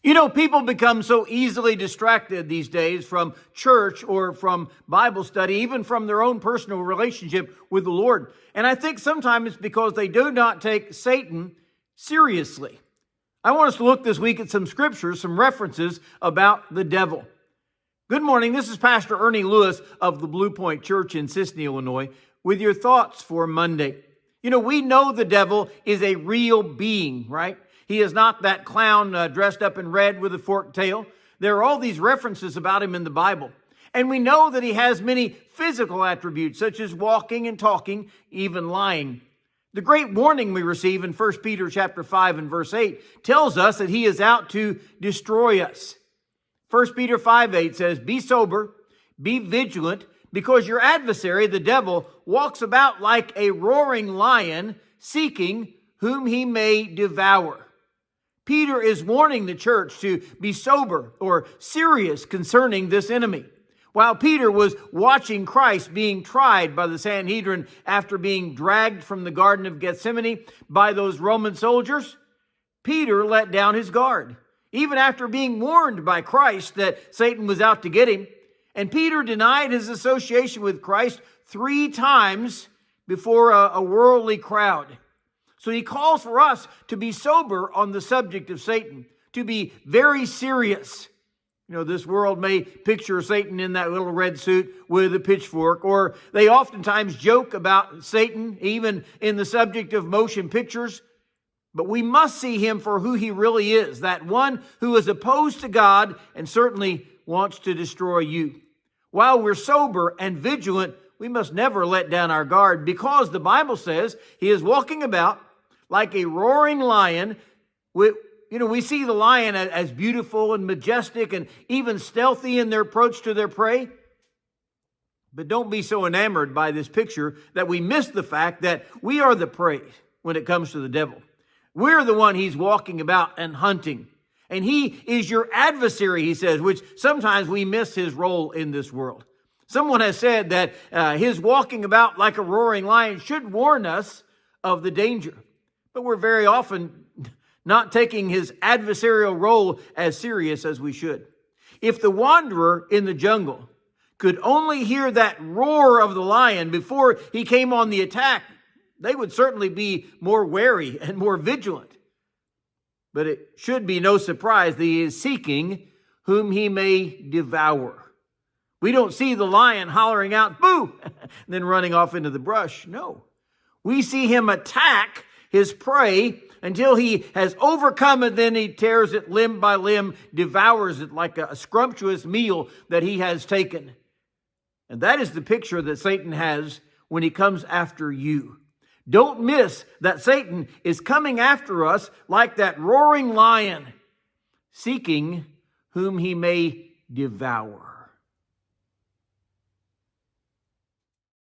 You know, people become so easily distracted these days from church or from Bible study, even from their own personal relationship with the Lord. And I think sometimes it's because they do not take Satan seriously. I want us to look this week at some scriptures, some references about the devil. Good morning. This is Pastor Ernie Lewis of the Blue Point Church in Sisseton, Illinois, with your thoughts for Monday. You know, we know the devil is a real being, right? He is not that clown dressed up in red with a forked tail. There are all these references about him in the Bible. And we know that he has many physical attributes, such as walking and talking, even lying. The great warning we receive in 1 Peter chapter 5 and verse 8 tells us that he is out to destroy us. 1 Peter 5:8 says, "Be sober, be vigilant, because your adversary, the devil, walks about like a roaring lion, seeking whom he may devour." Peter is warning the church to be sober or serious concerning this enemy. While Peter was watching Christ being tried by the Sanhedrin after being dragged from the Garden of Gethsemane by those Roman soldiers, Peter let down his guard, even after being warned by Christ that Satan was out to get him. And Peter denied his association with Christ 3 times before a worldly crowd. So he calls for us to be sober on the subject of Satan, to be very serious. You know, this world may picture Satan in that little red suit with a pitchfork, or they oftentimes joke about Satan, even in the subject of motion pictures. But we must see him for who he really is, that one who is opposed to God and certainly wants to destroy you. While we're sober and vigilant, we must never let down our guard, because the Bible says he is walking about like a roaring lion. We see the lion as beautiful and majestic and even stealthy in their approach to their prey. But don't be so enamored by this picture that we miss the fact that we are the prey when it comes to the devil. We're the one he's walking about and hunting. And he is your adversary, he says, which sometimes we miss his role in this world. Someone has said that his walking about like a roaring lion should warn us of the danger. But we're very often not taking his adversarial role as serious as we should. If the wanderer in the jungle could only hear that roar of the lion before he came on the attack, they would certainly be more wary and more vigilant. But it should be no surprise that he is seeking whom he may devour. We don't see the lion hollering out, "Boo!" and then running off into the brush. No. We see him attack his prey until he has overcome it. Then he tears it limb by limb, devours it like a scrumptious meal that he has taken. And that is the picture that Satan has when he comes after you. Don't miss that Satan is coming after us like that roaring lion, seeking whom he may devour.